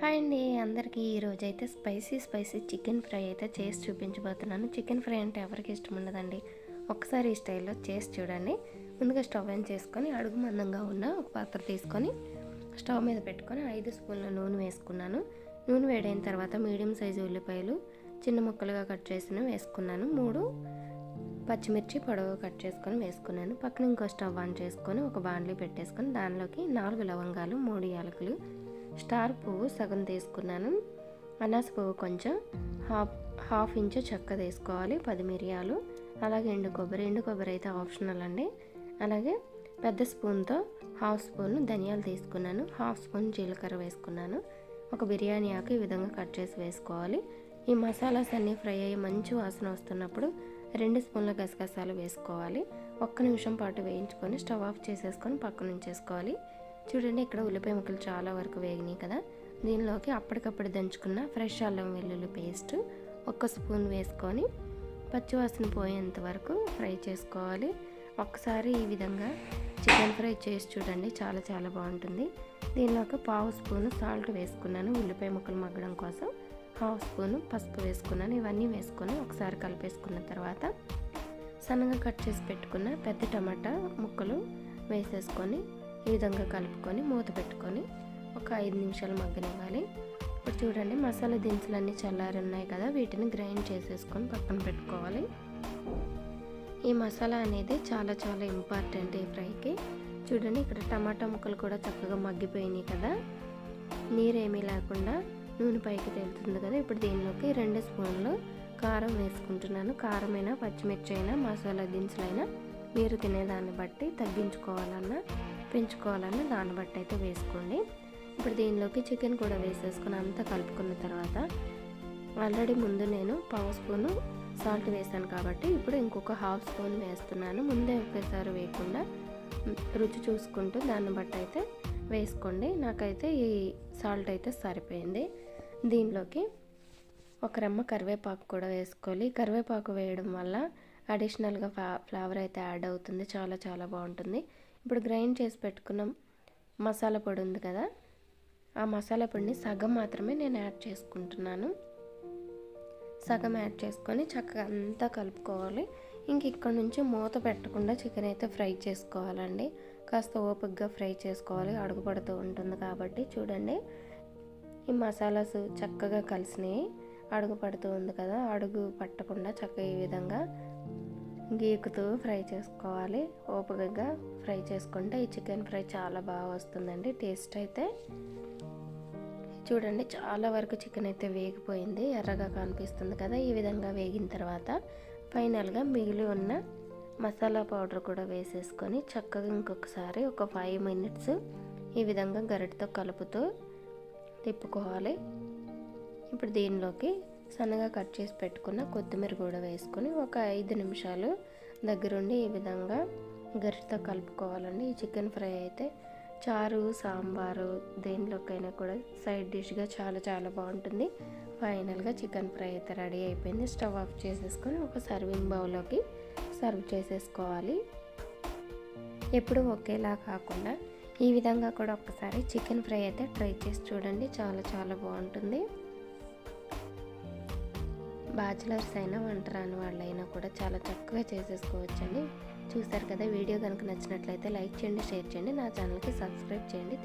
Hi అండి అందరికీ ఈరోజైతే స్పైసీ చికెన్ ఫ్రై అయితే చేసి చూపించబోతున్నాను. చికెన్ ఫ్రై అంటే ఎవరికి ఇష్టం ఉండదండి. ఒకసారి ఈ స్టైల్లో చేసి చూడండి. ముందుగా స్టవ్ ఆన్ చేసుకొని అడుగు మందంగా ఉన్న ఒక పాత్ర తీసుకొని స్టవ్ మీద పెట్టుకొని 5 స్పూన్ల నూనె వేసుకున్నాను. నూనె వేడైన తర్వాత మీడియం సైజు ఉల్లిపాయలు చిన్న ముక్కలుగా కట్ చేసిన వేసుకున్నాను. 3 పచ్చిమిర్చి పొడవుగా కట్ చేసుకొని వేసుకున్నాను. పక్కన ఇంకో స్టవ్ ఆన్ చేసుకొని ఒక బాండ్లీ పెట్టేసుకొని దానిలోకి 4 లవంగాలు 3 యాలకులు స్టార్ పువ్వు సగం తీసుకున్నాను. అనాస పువ్వు కొంచెం హాఫ్ ఇంచు చెక్క తీసుకోవాలి. 10 మిరియాలు, అలాగే ఎండు కొబ్బరి అయితే ఆప్షనల్ అండి. అలాగే పెద్ద స్పూన్తో హాఫ్ స్పూన్ ధనియాలు తీసుకున్నాను. హాఫ్ స్పూన్ జీలకర్ర వేసుకున్నాను. ఒక బిర్యానీ ఆకు ఈ విధంగా కట్ చేసి వేసుకోవాలి. ఈ మసాలాస్ అన్నీ ఫ్రై అయ్యి మంచి వాసన వస్తున్నప్పుడు 2 స్పూన్ల గసగసాలు వేసుకోవాలి. 1 నిమిషం పాటు వేయించుకొని స్టవ్ ఆఫ్ చేసేసుకొని పక్కన ఉంచేసుకోవాలి. చూడండి, ఇక్కడ ఉల్లిపాయ ముక్కలు చాలా వరకు వేగినాయి కదా. దీనిలోకి అప్పటికప్పుడు దంచుకున్న ఫ్రెష్ అల్లం వెల్లుల్లి పేస్ట్ 1 స్పూన్ వేసుకొని పచ్చివాసన పోయేంత వరకు ఫ్రై చేసుకోవాలి. ఒక్కసారి ఈ విధంగా చికెన్ ఫ్రై చేసి చూడండి, చాలా బాగుంటుంది. దీనిలోకి పావు స్పూను సాల్ట్ వేసుకున్నాను ఉల్లిపాయ ముక్కలు మగ్గడం కోసం. హాఫ్ స్పూను పసుపు వేసుకున్నాను. ఇవన్నీ వేసుకొని ఒకసారి కలిపేసుకున్న తర్వాత సన్నగా కట్ చేసి పెట్టుకున్న పెద్ద టమాటా ముక్కలు వేసేసుకొని ఈ విధంగా కలుపుకొని మూత పెట్టుకొని ఒక 5 నిమిషాలు మగ్గనివ్వాలి. ఇప్పుడు చూడండి, మసాలా దినుసులన్నీ చల్లారి ఉన్నాయి కదా, వీటిని గ్రైండ్ చేసేసుకొని పక్కన పెట్టుకోవాలి. ఈ మసాలా అనేది చాలా ఇంపార్టెంట్ ఈ ఫ్రైకి. చూడండి, ఇక్కడ టమాటా ముక్కలు కూడా చక్కగా మగ్గిపోయినాయి కదా, నీరేమీ లేకుండా నూనె పైకి తేలుతుంది కదా. ఇప్పుడు దీనిలోకి 2 స్పూన్లు కారం వేసుకుంటున్నాను. కారమైనా పచ్చిమిర్చి అయినా మసాలా దినుసులైనా మీరు తినేదాన్ని బట్టి తగ్గించుకోవాలన్నా పెంచుకోవాలన్నా దాన్ని బట్టి అయితే వేసుకోండి. ఇప్పుడు దీనిలోకి చికెన్ కూడా వేసేసుకొని అంతా కలుపుకున్న తర్వాత ఆల్రెడీ ముందు నేను పావు స్పూను సాల్ట్ వేసాను కాబట్టి ఇప్పుడు ఇంకొక హాఫ్ స్పూన్ వేస్తున్నాను. ముందే ఒకేసారి వేయకుండా రుచి చూసుకుంటూ దాన్ని బట్టి అయితే వేసుకోండి. నాకైతే ఈ సాల్ట్ అయితే సరిపోయింది. దీనిలోకి ఒక రెమ్మ కరివేపాకు కూడా వేసుకోవాలి. కరివేపాకు వేయడం వల్ల అడిషనల్గా ఫ్లేవర్ అయితే యాడ్ అవుతుంది, చాలా బాగుంటుంది. ఇప్పుడు గ్రైండ్ చేసి పెట్టుకున్న మసాలా పొడి ఉంది కదా, ఆ మసాలా పొడిని సగం మాత్రమే నేను యాడ్ చేసుకుంటున్నాను. సగం యాడ్ చేసుకొని చక్కగా అంతా కలుపుకోవాలి. ఇక్కడ నుంచి మూత పెట్టకుండా చికెన్ అయితే ఫ్రై చేసుకోవాలండి. కాస్త ఓపికగా ఫ్రై చేసుకోవాలి, అడుగు పడుతూ ఉంటుంది కాబట్టి. చూడండి, ఈ మసాలాస్ చక్కగా కలిసినాయి, అడుగు పడుతూ ఉంది కదా, అడుగు పట్టకుండా చక్కగా ఈ విధంగా గీకుతూ ఫ్రై చేసుకోవాలి. ఓపికగా ఫ్రై చేసుకుంటే ఈ చికెన్ ఫ్రై చాలా బాగా వస్తుందండి టేస్ట్ అయితే. చూడండి, చాలా వరకు చికెన్ అయితే వేగిపోయింది, ఎర్రగా కనిపిస్తుంది కదా. ఈ విధంగా వేగిన తర్వాత ఫైనల్గా మిగిలి ఉన్న మసాలా పౌడర్ కూడా వేసేసుకొని చక్కగా ఇంకొకసారి ఒక 5 మినిట్స్ ఈ విధంగా గరిటతో కలుపుతూ తిప్పుకోవాలి. ఇప్పుడు దీనిలోకి సన్నగా కట్ చేసి పెట్టుకున్న కొత్తిమీర కూడా వేసుకొని ఒక 5 నిమిషాలు దగ్గరుండి ఈ విధంగా గరిటతో కలుపుకోవాలండి. ఈ చికెన్ ఫ్రై అయితే చారు, సాంబారు దేనిలోకైనా కూడా సైడ్ డిష్గా చాలా బాగుంటుంది. ఫైనల్గా చికెన్ ఫ్రై అయితే రెడీ అయిపోయింది. స్టవ్ ఆఫ్ చేసేసుకొని ఒక సర్వింగ్ బౌల్లోకి సర్వ్ చేసేసుకోవాలి. ఎప్పుడు ఒకేలా కాకుండా ఈ విధంగా కూడా ఒకసారి చికెన్ ఫ్రై అయితే ట్రై చేసి చూడండి, చాలా బాగుంటుంది. బ్యాచిలర్స్ అయినా వంట రాని వాళ్ళైనా కూడా చాలా చక్కగా చేసేసుకోవచ్చండి. చూసారు కదా, వీడియో కనుక నచ్చినట్లయితే లైక్ చేయండి, షేర్ చేయండి, నా ఛానల్కి సబ్స్క్రైబ్ చేయండి.